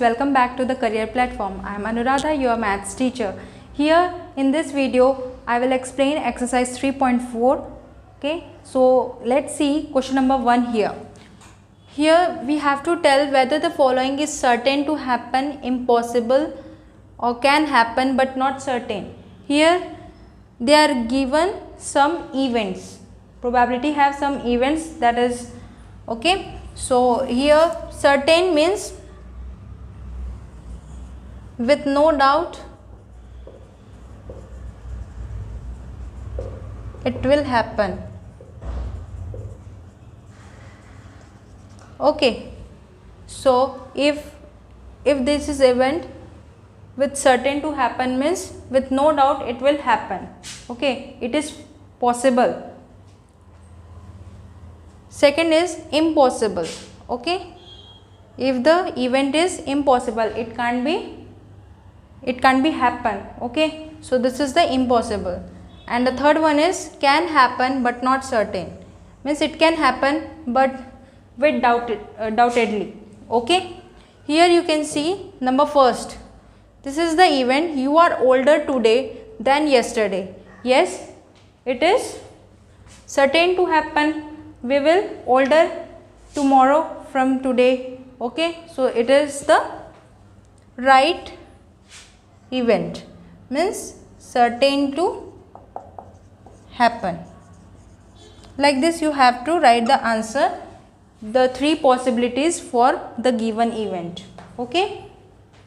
welcome back to the career platform. I am Anuradha, your maths teacher. Here in this video I will explain exercise 3.4. Okay, so let's see question number 1 here. Here we have to tell whether the following is certain to happen, impossible, or can happen but not certain. Here they are given some events. Probability have some events, that is okay. So here certain means with no doubt it will happen. Okay, so if this is event with certain to happen means with no doubt it will happen. Okay, it is possible. Second is impossible. Okay, if the event is impossible, it can't be happen. Okay, so this is the impossible. And the third one is can happen but not certain, means it can happen but with doubtedly. Okay, here you can see number first, this is the event, you are older today than yesterday. Yes, it is certain to happen, we will older tomorrow from today. Okay, so it is the right event, means certain to happen. Like this you have to write the answer, the 3 possibilities for the given event. Okay,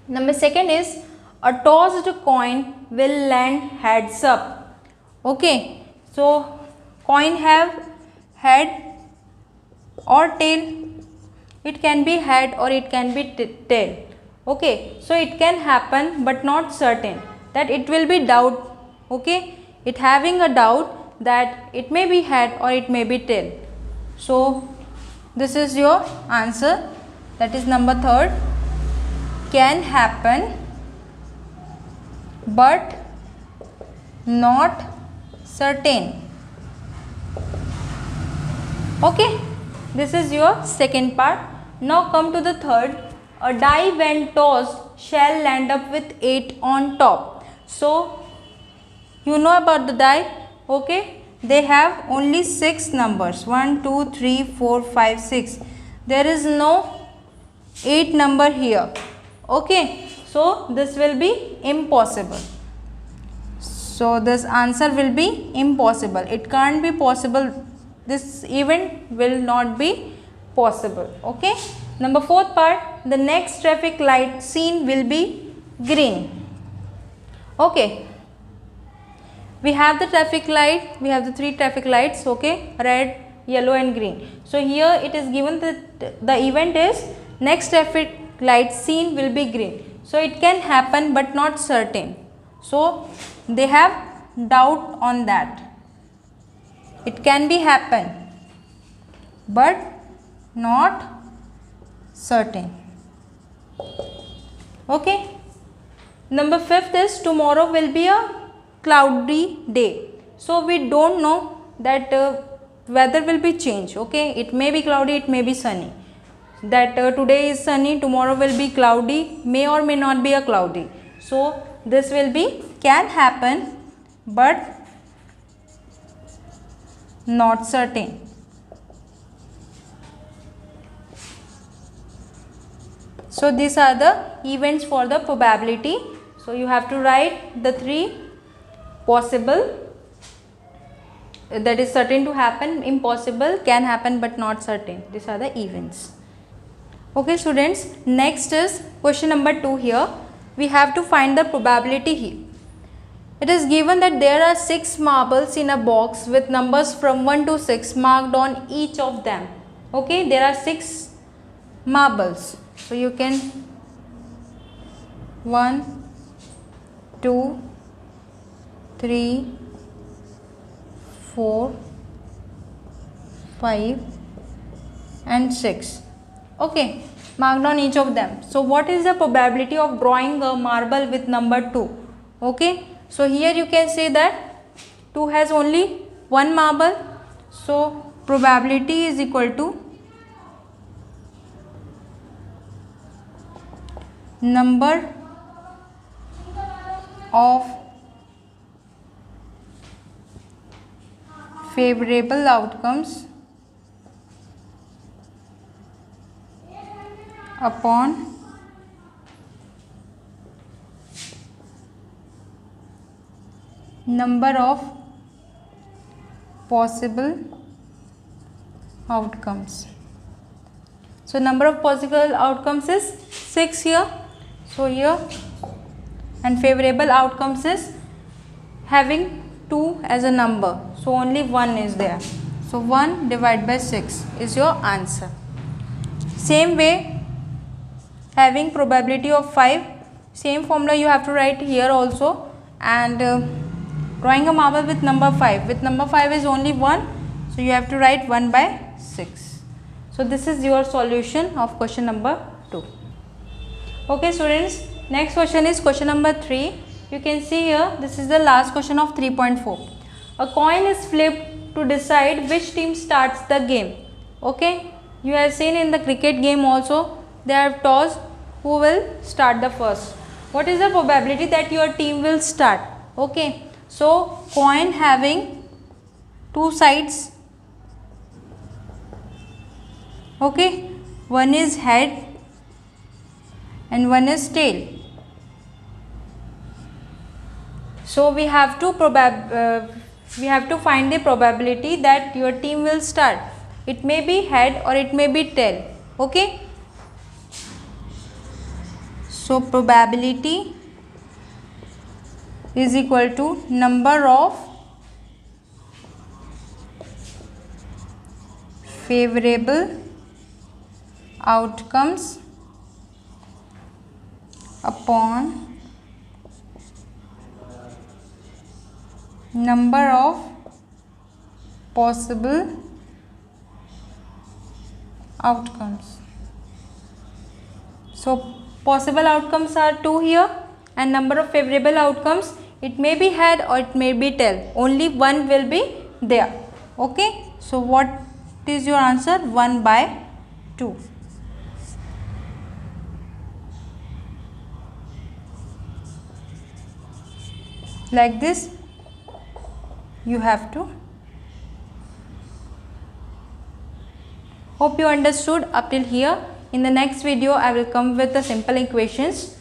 number second is a tossed coin will land heads up. Okay, so coin have head or tail, it can be head or it can be tail. Okay, so it can happen but not certain, that it will be doubt. Okay, it having a doubt that it may be head or it may be tail. So this is your answer, that is number third, can happen but not certain. Okay, this is your second part. Now come to the third, a die when tossed shall land up with 8 on top. So you know about the die. Okay, they have only 6 numbers, 1 2 3 4 5 6, there is no 8 number here. Okay, so this will be impossible. So this answer will be impossible, it can't be possible, this event will not be possible. Okay, number fourth part, the next traffic light seen will be green. Okay, we have the traffic light, we have the 3 traffic lights. Okay, red, yellow and green. So here it is given that the event is next traffic light seen will be green. So it can happen but not certain. So they have doubt on that. It can be happen but not certain. Okay, number fifth is tomorrow will be a cloudy day. So we don't know that weather will be changed. Okay, it may be cloudy, it may be sunny, that today is sunny, tomorrow will be cloudy, may or may not be a cloudy. So this will be can happen but not certain. So these are the events for the probability. So you have to write the 3 possible, that is certain to happen, impossible, can happen but not certain. These are the events. Okay students, next is question number 2. Here we have to find the probability here. It is given that there are 6 marbles in a box with numbers from 1 to 6 marked on each of them. Okay, there are 6 marbles. So you can 1 2 3 4 5 and 6. Okay, marked on each of them. So what is the probability of drawing a marble with number 2? Okay, so here you can say that 2 has only 1 marble. So probability is equal to number of favorable outcomes upon number of possible outcomes. So number of possible outcomes is 6 here. So here, and favorable outcomes is having 2 as a number. So only 1 is there. So 1 divided by 6 is your answer. Same way, having probability of 5, same formula you have to write here also. And drawing a marble with number 5. With number 5 is only 1. So you have to write 1 by 6. So this is your solution of question number 2. Okay students, next question is question number 3. You can see here, this is the last question of 3.4. A coin is flipped to decide which team starts the game. Okay, you have seen in the cricket game also, they have tossed who will start the first. What is the probability that your team will start? Okay, so coin having 2 sides. Okay, one is head and one is tail. So we have to find the probability that your team will start. It may be head or it may be tail. Okay. So probability is equal to number of favorable outcomes upon number of possible outcomes. So possible outcomes are 2 here, and number of favorable outcomes, it may be head or it may be tail. Only 1 will be there. Okay. So what is your answer? 1 by 2. Like this you have to. Hope you understood up till here. In the next video I will come with the simple equations.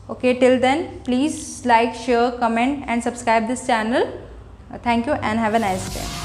Okay, till then please like, share, comment and subscribe this channel. Thank you and have a nice day.